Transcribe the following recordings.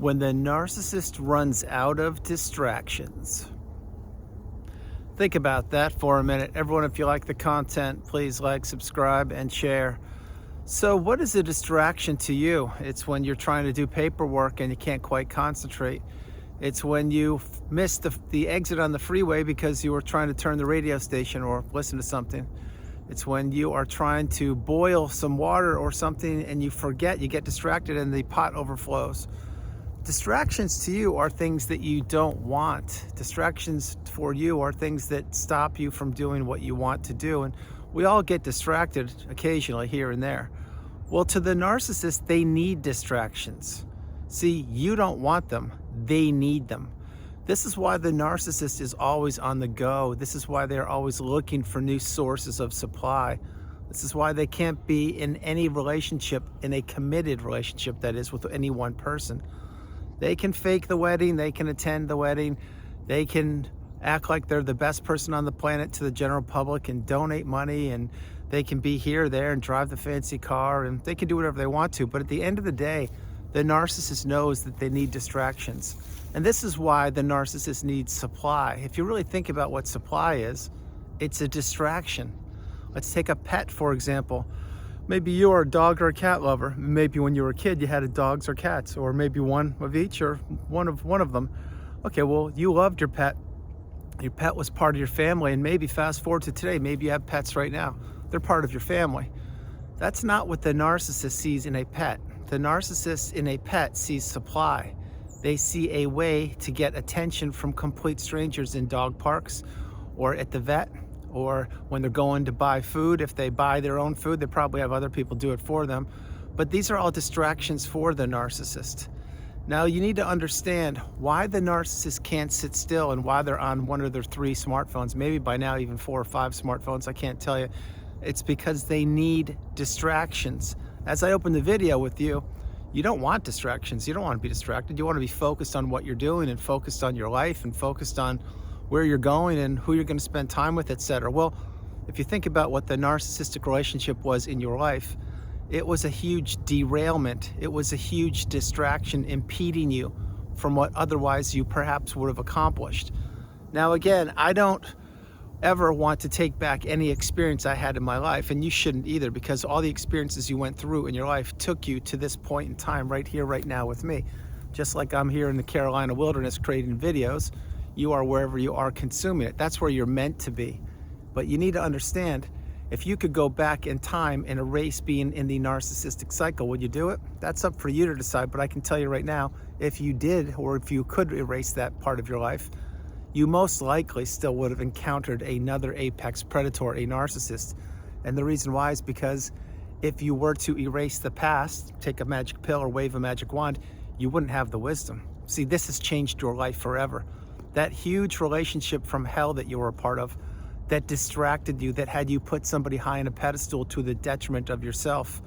when the narcissist runs out of distractions. Think about that for a minute. Everyone, if you like the content, please like, subscribe, and share. So what is a distraction to you? It's when you're trying to do paperwork and you can't quite concentrate. It's when you miss the exit on the freeway because you were trying to turn the radio station or listen to something. It's when you are trying to boil some water or something and you forget, you get distracted and the pot overflows. Distractions to you are things that you don't want. Distractions for you are things that stop you from doing what you want to do. And we all get distracted occasionally here and there. Well, to the narcissist, they need distractions. See, you don't want them, they need them. This is why the narcissist is always on the go. This is why they're always looking for new sources of supply. This is why they can't be in any relationship, in a committed relationship, that is, with any one person. They can fake the wedding, they can attend the wedding, they can act like they're the best person on the planet to the general public and donate money, and they can be here, there, and drive the fancy car, and they can do whatever they want to. But at the end of the day, the narcissist knows that they need distractions. And this is why the narcissist needs supply. If you really think about what supply is, it's a distraction. Let's take a pet, for example. Maybe you are a dog or a cat lover. Maybe when you were a kid, you had dogs or cats, or maybe one of each or one of them. Okay, well, you loved your pet. Your pet was part of your family, and maybe fast forward to today, maybe you have pets right now. They're part of your family. That's not what the narcissist sees in a pet. The narcissist in a pet sees supply. They see a way to get attention from complete strangers in dog parks or at the vet, or when they're going to buy food. If they buy their own food, they probably have other people do it for them. But these are all distractions for the narcissist. Now you need to understand why the narcissist can't sit still and why they're on one of their 3 smartphones, maybe by now even 4 or 5 smartphones, I can't tell you. It's because they need distractions. As I open the video with you, you don't want distractions. You don't want to be distracted. You want to be focused on what you're doing and focused on your life and focused on where you're going and who you're going to spend time with, etc. Well, if you think about what the narcissistic relationship was in your life, it was a huge derailment. It was a huge distraction impeding you from what otherwise you perhaps would have accomplished. Now, again, I don't ever want to take back any experience I had in my life, and you shouldn't either, because all the experiences you went through in your life took you to this point in time right here, right now with me. Just like I'm here in the Carolina wilderness creating videos, you are wherever you are consuming it. That's where you're meant to be. But you need to understand, if you could go back in time and erase being in the narcissistic cycle, would you do it? That's up for you to decide, but I can tell you right now, if you did, or if you could erase that part of your life, you most likely still would have encountered another apex predator, a narcissist. And the reason why is because if you were to erase the past, take a magic pill or wave a magic wand, you wouldn't have the wisdom. See, this has changed your life forever. That huge relationship from hell that you were a part of, that distracted you, that had you put somebody high on a pedestal to the detriment of yourself,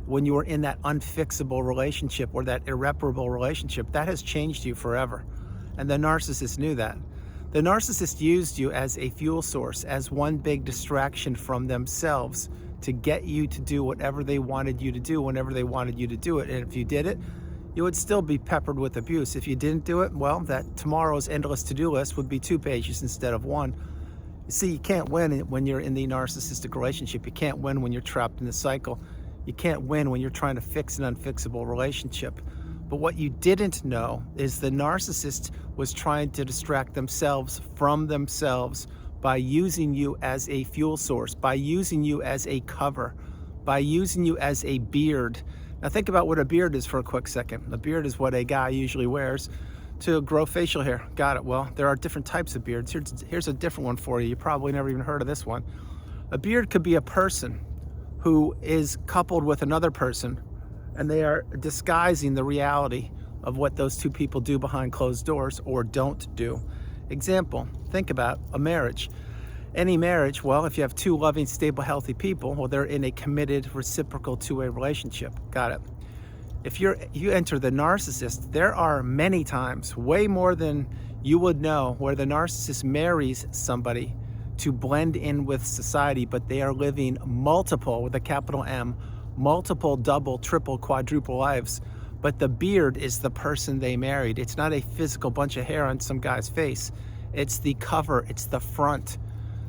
when you were in that unfixable relationship or that irreparable relationship, that has changed you forever. And the narcissist knew that. The narcissist used you as a fuel source, as one big distraction from themselves to get you to do whatever they wanted you to do whenever they wanted you to do it. And if you did it, you would still be peppered with abuse. If you didn't do it, well, that tomorrow's endless to-do list would be 2 pages instead of 1. You see, you can't win when you're in the narcissistic relationship. You can't win when you're trapped in the cycle. You can't win when you're trying to fix an unfixable relationship. But what you didn't know is the narcissist was trying to distract themselves from themselves by using you as a fuel source, by using you as a cover, by using you as a beard. Now think about what a beard is for a quick second. A beard is what a guy usually wears to grow facial hair. Got it. Well, there are different types of beards. Here's a different one for you. You probably never even heard of this one. A beard could be a person who is coupled with another person, and they are disguising the reality of what those 2 people do behind closed doors or don't do. Example, think about a marriage. Any marriage, well, if you have 2 loving, stable, healthy people, well, they're in a committed, reciprocal two-way relationship. Got it. If you enter the narcissist, there are many times, way more than you would know, where the narcissist marries somebody to blend in with society, but they are living multiple, with a capital M, multiple, double, triple, quadruple lives But the beard is the person they married. It's not a physical bunch of hair on some guy's face. It's the cover, it's the front.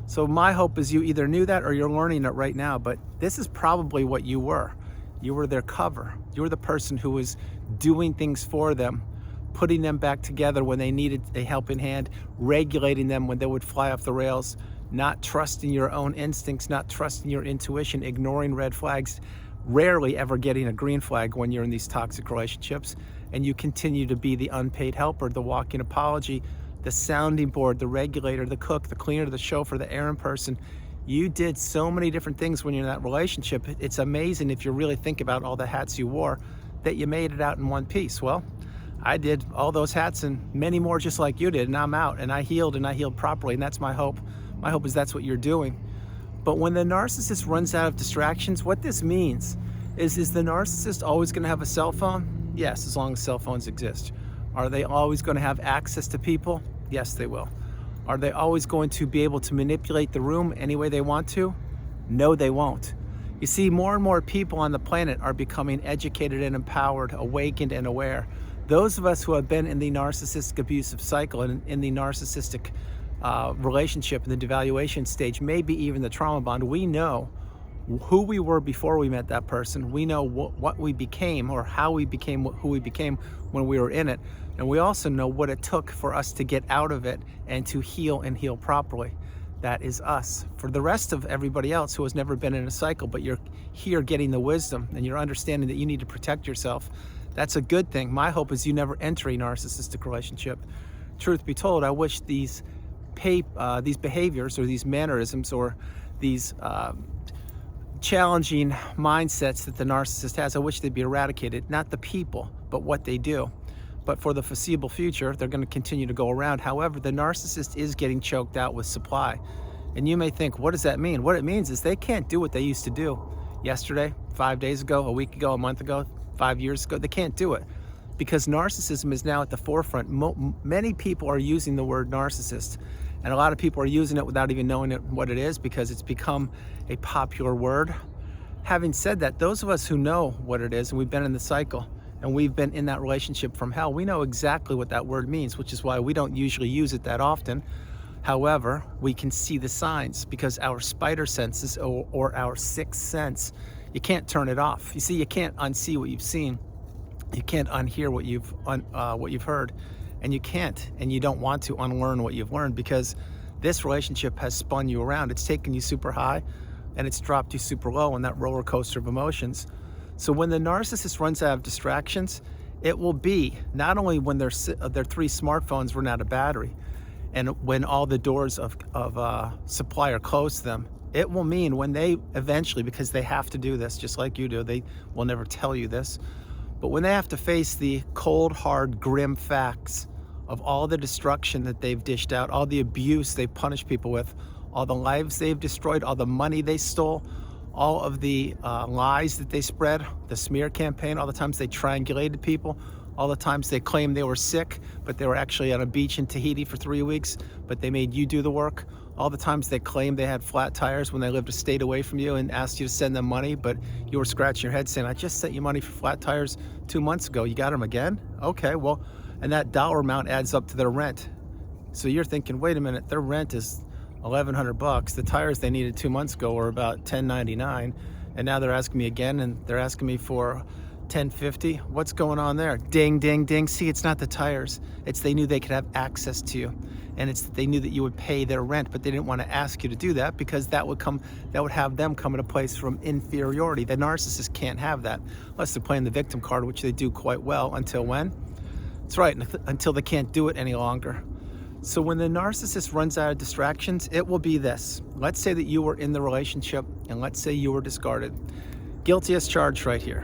So my hope is you either knew that or you're learning it right now, but this is probably what you were. You were their cover. You were the person who was doing things for them, putting them back together when they needed a helping hand, regulating them when they would fly off the rails, not trusting your own instincts, not trusting your intuition, ignoring red flags, rarely ever getting a green flag when you're in these toxic relationships. And you continue to be the unpaid helper, the walking apology, the sounding board, the regulator, the cook, the cleaner, the chauffeur, the errand person. You did so many different things when you're in that relationship. It's amazing if you really think about all the hats you wore that you made it out in one piece. Well, I did all those hats and many more just like you did, and I'm out and I healed properly, and that's my hope. My hope is that's what you're doing. But when the narcissist runs out of distractions, what this means is the narcissist always going to have a cell phone? Yes, as long as cell phones exist. Are they always going to have access to people? Yes, they will. Are they always going to be able to manipulate the room any way they want to? No, they won't. You see, more and more people on the planet are becoming educated and empowered, awakened and aware. Those of us who have been in the narcissistic abusive cycle and in the narcissistic relationship, in the devaluation stage, maybe even the trauma bond, we know who we were before we met that person. We know what we became or how we became who we became when we were in it. And we also know what it took for us to get out of it and to heal and heal properly. That is us. For the rest of everybody else who has never been in a cycle, but you're here getting the wisdom and you're understanding that you need to protect yourself, that's a good thing. My hope is you never enter a narcissistic relationship. Truth be told, I wish these behaviors or these mannerisms or these challenging mindsets that the narcissist has, I wish they'd be eradicated. Not the people, but what they do. But for the foreseeable future, they're going to continue to go around. However, the narcissist is getting choked out with supply. And you may think, what does that mean? What it means is they can't do what they used to do yesterday, 5 days ago, a week ago, a month ago, 5 years ago. They can't do it because narcissism is now at the forefront. Many people are using the word narcissist, and a lot of people are using it without even knowing what it is because it's become a popular word. Having said that, those of us who know what it is, and we've been in the cycle, and we've been in that relationship from hell, we know exactly what that word means, which is why we don't usually use it that often. However, we can see the signs because our spider senses or our sixth sense, you can't turn it off. You see, you can't unsee what you've seen. You can't unhear what you've heard, and you can't, and you don't want to unlearn what you've learned because this relationship has spun you around. It's taken you super high, and it's dropped you super low on that roller coaster of emotions. So when the narcissist runs out of distractions, it will be not only when their 3 smartphones run out of battery and when all the doors of supply are closed to them, it will mean when they eventually, because they have to do this just like you do, they will never tell you this, but when they have to face the cold, hard, grim facts of all the destruction that they've dished out, all the abuse they've punished people with, all the lives they've destroyed, all the money they stole, all of the lies that they spread, the smear campaign, all the times they triangulated people, all the times they claimed they were sick, but they were actually on a beach in Tahiti for 3 weeks, but they made you do the work. All the times they claimed they had flat tires when they lived a state away from you and asked you to send them money, but you were scratching your head saying, I just sent you money for flat tires 2 months ago. You got them again? Okay, well, and that dollar amount adds up to their rent. So you're thinking, wait a minute, their rent is $1,100. The tires they needed 2 months ago were about $10.99, and now they're asking me again, and they're asking me for $10.50. What's going on there? Ding, ding, ding. See, it's not the tires. It's they knew they could have access to you, and it's that they knew that you would pay their rent, but they didn't want to ask you to do that because that would have them come in a place from inferiority. The narcissist can't have that unless they're playing the victim card, which they do quite well. Until when? That's right, until they can't do it any longer. So when the narcissist runs out of distractions, it will be this. Let's say that you were in the relationship and let's say you were discarded. Guilty as charged right here.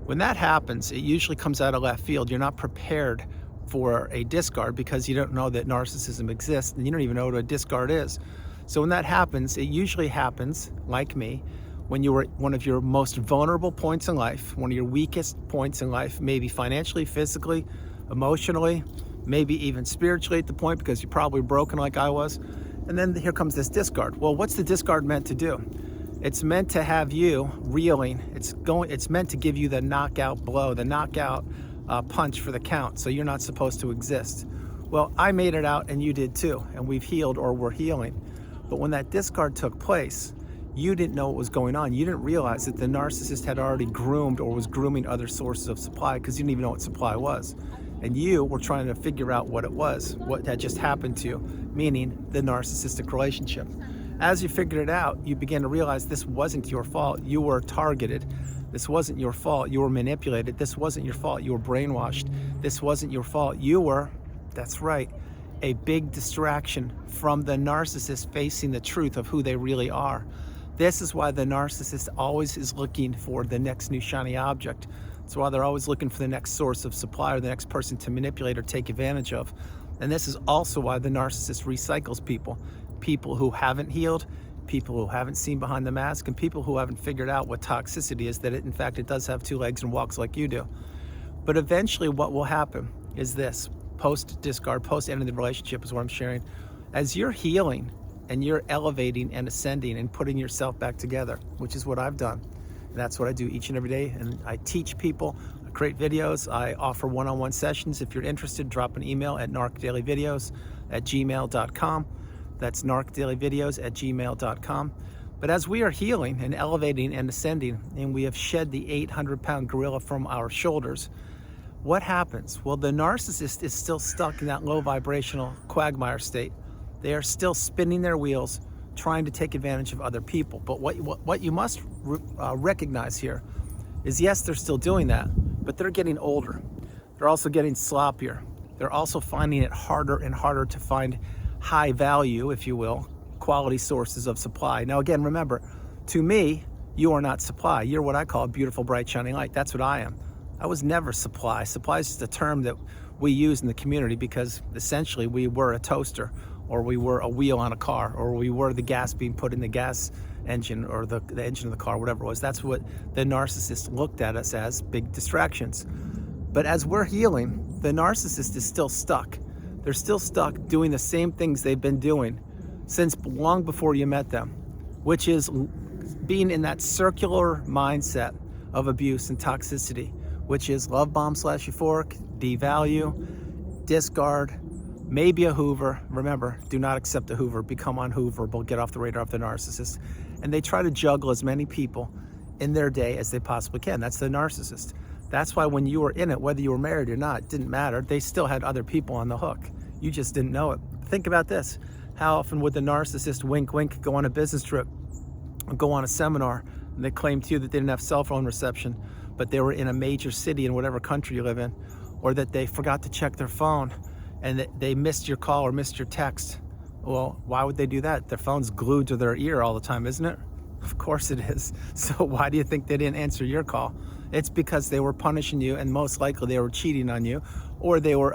When that happens, it usually comes out of left field. You're not prepared for a discard because you don't know that narcissism exists and you don't even know what a discard is. So when that happens, it usually happens, like me, when you were at one of your most vulnerable points in life, one of your weakest points in life, maybe financially, physically, emotionally, maybe even spiritually at the point because you're probably broken like I was. And then here comes this discard. Well, what's the discard meant to do? It's meant to have you reeling. It's meant to give you the knockout blow, the knockout punch for the count, so you're not supposed to exist. Well, I made it out and you did too, and we've healed or we're healing. But when that discard took place, you didn't know what was going on. You didn't realize that the narcissist had already groomed or was grooming other sources of supply, because you didn't even know what supply was. And you were trying to figure out what it was, what had just happened to you, meaning the narcissistic relationship. As you figured it out, you began to realize this wasn't your fault. You were targeted. This wasn't your fault. You were manipulated. This wasn't your fault. You were brainwashed. This wasn't your fault. You were, that's right, a big distraction from the narcissist facing the truth of who they really are. This is why the narcissist always is looking for the next new shiny object. That's why they're always looking for the next source of supply or the next person to manipulate or take advantage of. And this is also why the narcissist recycles people. People who haven't healed, people who haven't seen behind the mask, and people who haven't figured out what toxicity is, that it, in fact, it does have two legs and walks like you do. But eventually what will happen is this: post-discard, post-ending the relationship is what I'm sharing. As you're healing and you're elevating and ascending and putting yourself back together, which is what I've done. And that's what I do each and every day. And I teach people, I create videos, I offer one-on-one sessions. If you're interested, drop an email at narcdailyvideos@gmail.com. That's narcdailyvideos@gmail.com. But as we are healing and elevating and ascending, and we have shed the 800-pound gorilla from our shoulders, what happens? Well, the narcissist is still stuck in that low vibrational quagmire state. They are still spinning their wheels, trying to take advantage of other people. But what you must recognize here is, yes, they're still doing that, but they're getting older. They're also getting sloppier. They're also finding it harder and harder to find high value, if you will, quality sources of supply. Now, again, remember, to me, you are not supply. You're what I call a beautiful, bright, shining light. That's what I am. I was never supply. Supply is just a term that we use in the community because essentially we were a toaster, or we were a wheel on a car, or we were the gas being put in the gas engine, or the engine of the car, whatever it was. That's what the narcissist looked at us as, big distractions. But as we're healing, the narcissist is still stuck. They're still stuck doing the same things they've been doing since long before you met them, which is being in that circular mindset of abuse and toxicity, which is love bomb / euphoric, devalue, discard, maybe a Hoover. Remember, do not accept a Hoover, become unhooverable, get off the radar of the narcissist. And they try to juggle as many people in their day as they possibly can. That's the narcissist. That's why when you were in it, whether you were married or not, it didn't matter. They still had other people on the hook. You just didn't know it. Think about this. How often would the narcissist, wink, wink, go on a business trip, or go on a seminar, and they claim to you that they didn't have cell phone reception, but they were in a major city in whatever country you live in, or that they forgot to check their phone and that they missed your call or missed your text? Well, why would they do that? Their phone's glued to their ear all the time, isn't it? Of course it is. So why do you think they didn't answer your call? It's because they were punishing you, and most likely they were cheating on you, or they were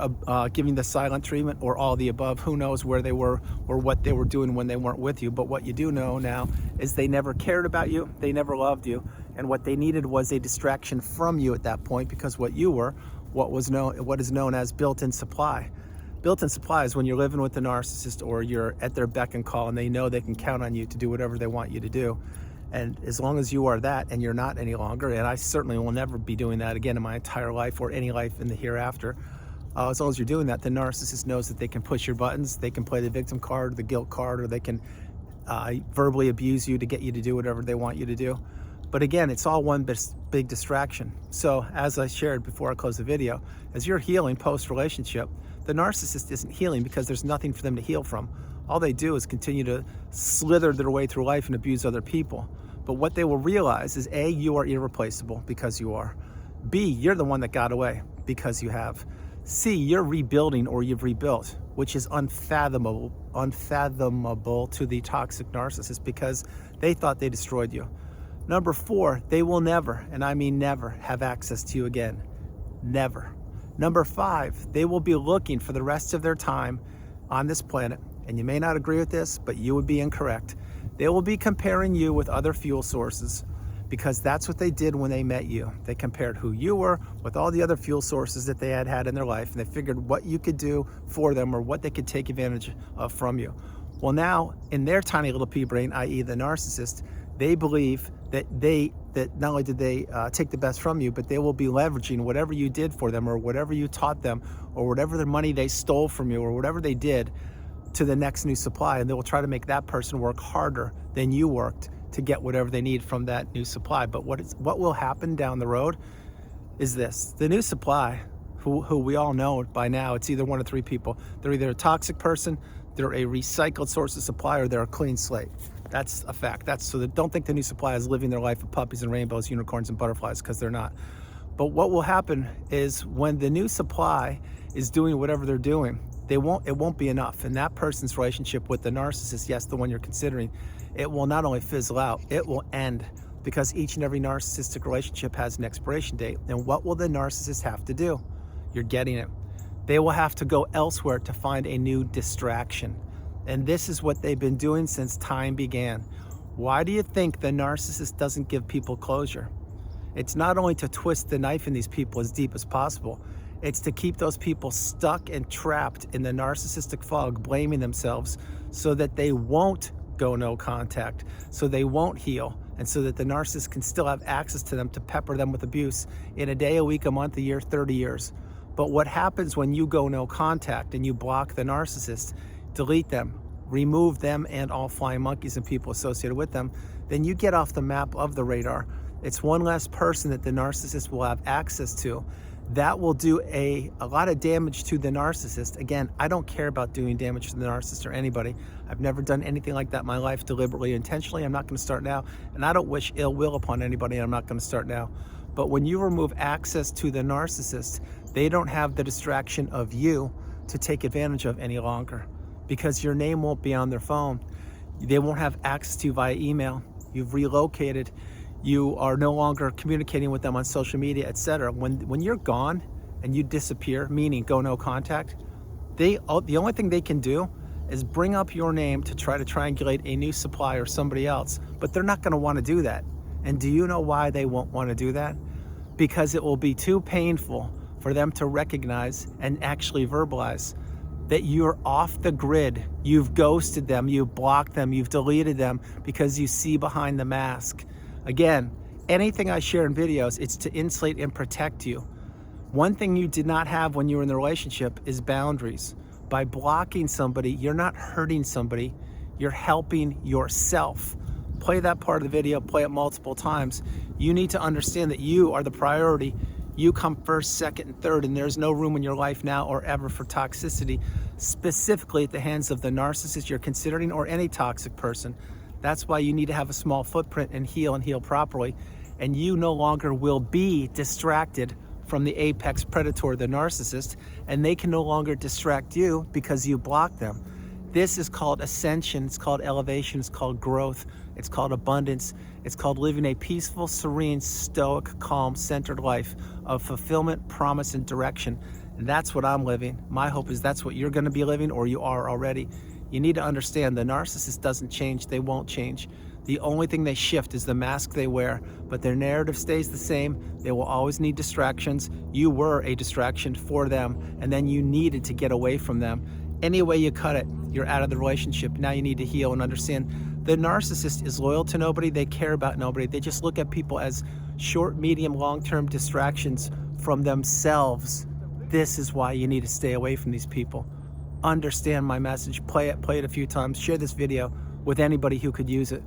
giving the silent treatment, or all the above. Who knows where they were or what they were doing when they weren't with you. But what you do know now is they never cared about you. They never loved you. And what they needed was a distraction from you at that point, because what you were, what is known as built-in supply. Built-in supply is when you're living with the narcissist, or you're at their beck and call, and they know they can count on you to do whatever they want you to do. And as long as you are that, and you're not any longer, and I certainly will never be doing that again in my entire life or any life in the hereafter, as long as you're doing that, the narcissist knows that they can push your buttons, they can play the victim card, the guilt card, or they can verbally abuse you to get you to do whatever they want you to do. But again, it's all one big distraction. So as I shared before I close the video, as you're healing post-relationship, the narcissist isn't healing because there's nothing for them to heal from. All they do is continue to slither their way through life and abuse other people. But what they will realize is, A, you are irreplaceable because you are. B, you're the one that got away because you have. C, you're rebuilding, or you've rebuilt, which is unfathomable to the toxic narcissist, because they thought they destroyed you. Number 4, they will never, and I mean never, have access to you again. Never. Number 5, they will be looking for the rest of their time on this planet, and you may not agree with this, but you would be incorrect. They will be comparing you with other fuel sources, because that's what they did when they met you. They compared who you were with all the other fuel sources that they had in their life, and they figured what you could do for them, or what they could take advantage of from you. Well, now, in their tiny little pea brain, i.e. the narcissist, They believe that not only did they take the best from you, but they will be leveraging whatever you did for them, or whatever you taught them, or whatever the money they stole from you, or whatever they did, to the next new supply. And they will try to make that person work harder than you worked to get whatever they need from that new supply. But what will happen down the road is this: the new supply, who we all know by now, it's either one of three people. They're either a toxic person, they're a recycled source of supply, or they're a clean slate. That's a fact. Don't think the new supply is living their life of puppies and rainbows, unicorns and butterflies, because they're not. But what will happen is, when the new supply is doing whatever they're doing, it won't be enough. And that person's relationship with the narcissist, yes, the one you're considering, it will not only fizzle out, it will end, because each and every narcissistic relationship has an expiration date. And what will the narcissist have to do? You're getting it. They will have to go elsewhere to find a new distraction. And this is what they've been doing since time began. Why do you think the narcissist doesn't give people closure? It's not only to twist the knife in these people as deep as possible, it's to keep those people stuck and trapped in the narcissistic fog, blaming themselves, so that they won't go no contact, so they won't heal, and so that the narcissist can still have access to them to pepper them with abuse in a day, a week, a month, a year, 30 years. But what happens when you go no contact and you block the narcissist, delete them, remove them and all flying monkeys and people associated with them, then you get off the map of the radar. It's one less person that the narcissist will have access to. That will do a lot of damage to the narcissist. Again, I don't care about doing damage to the narcissist or anybody. I've never done anything like that in my life, deliberately, intentionally. I'm not going to start now. And I don't wish ill will upon anybody, and I'm not going to start now. But when you remove access to the narcissist, they don't have the distraction of you to take advantage of any longer, because your name won't be on their phone. They won't have access to you via email. You've relocated. You are no longer communicating with them on social media, etc. When you're gone and you disappear, meaning go no contact, the only thing they can do is bring up your name to try to triangulate a new supply or somebody else. But they're not going to want to do that. And do you know why they won't want to do that? Because it will be too painful for them to recognize and actually verbalize that you're off the grid. You've ghosted them, you've blocked them, you've deleted them, because you see behind the mask. Again, anything I share in videos, it's to insulate and protect you. One thing you did not have when you were in the relationship is boundaries. By blocking somebody, you're not hurting somebody, you're helping yourself. Play that part of the video, play it multiple times. You need to understand that you are the priority. You come first, second, and third, and there's no room in your life now or ever for toxicity, specifically at the hands of the narcissist you're considering, or any toxic person. That's why you need to have a small footprint and heal properly. And you no longer will be distracted from the apex predator, the narcissist, and they can no longer distract you because you block them. This is called ascension, it's called elevation, it's called growth, it's called abundance, it's called living a peaceful, serene, stoic, calm, centered life of fulfillment, promise, and direction. And that's what I'm living. My hope is that's what you're going to be living, or you are already. You need to understand the narcissist doesn't change, they won't change. The only thing they shift is the mask they wear, but their narrative stays the same. They will always need distractions. You were a distraction for them, and then you needed to get away from them. Any way you cut it, you're out of the relationship. Now you need to heal and understand the narcissist is loyal to nobody. They care about nobody. They just look at people as short, medium, long-term distractions from themselves. This is why you need to stay away from these people. Understand my message. Play it a few times. Share this video with anybody who could use it.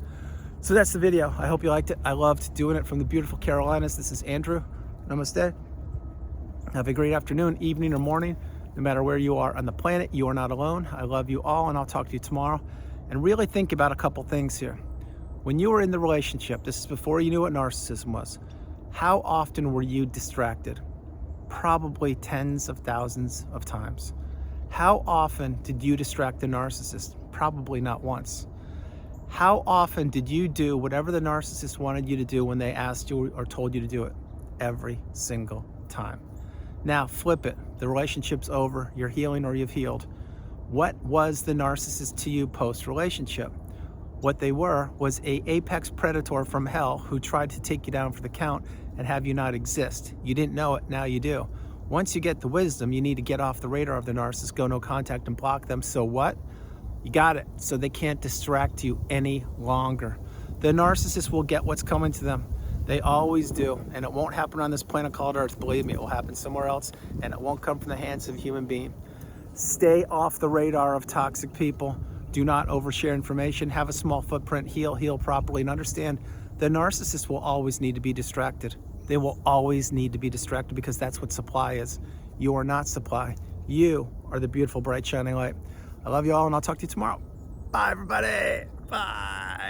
So that's the video. I hope you liked it. I loved doing it from the beautiful Carolinas. This is Andrew. Namaste. Have a great afternoon, evening, or morning. No matter where you are on the planet, you are not alone. I love you all, and I'll talk to you tomorrow. And really think about a couple things here. When you were in the relationship, this is before you knew what narcissism was, how often were you distracted? Probably tens of thousands of times. How often did you distract the narcissist? Probably not once. How often did you do whatever the narcissist wanted you to do when they asked you or told you to do it? Every single time. Now flip it. The relationship's over. You're healing or you've healed. What was the narcissist to you post-relationship? What they were was an apex predator from hell who tried to take you down for the count and have you not exist. You didn't know it, now you do. Once you get the wisdom, you need to get off the radar of the narcissist, go no contact, and block them. So what? You got it. So they can't distract you any longer. The narcissist will get what's coming to them. They always do. And it won't happen on this planet called Earth. Believe me, it will happen somewhere else, and it won't come from the hands of a human being. Stay off the radar of toxic people. Do not overshare information. Have a small footprint. Heal properly. And understand the narcissist will always need to be distracted. They will always need to be distracted because that's what supply is. You are not supply. You are the beautiful, bright, shining light. I love you all, and I'll talk to you tomorrow. Bye, everybody. Bye.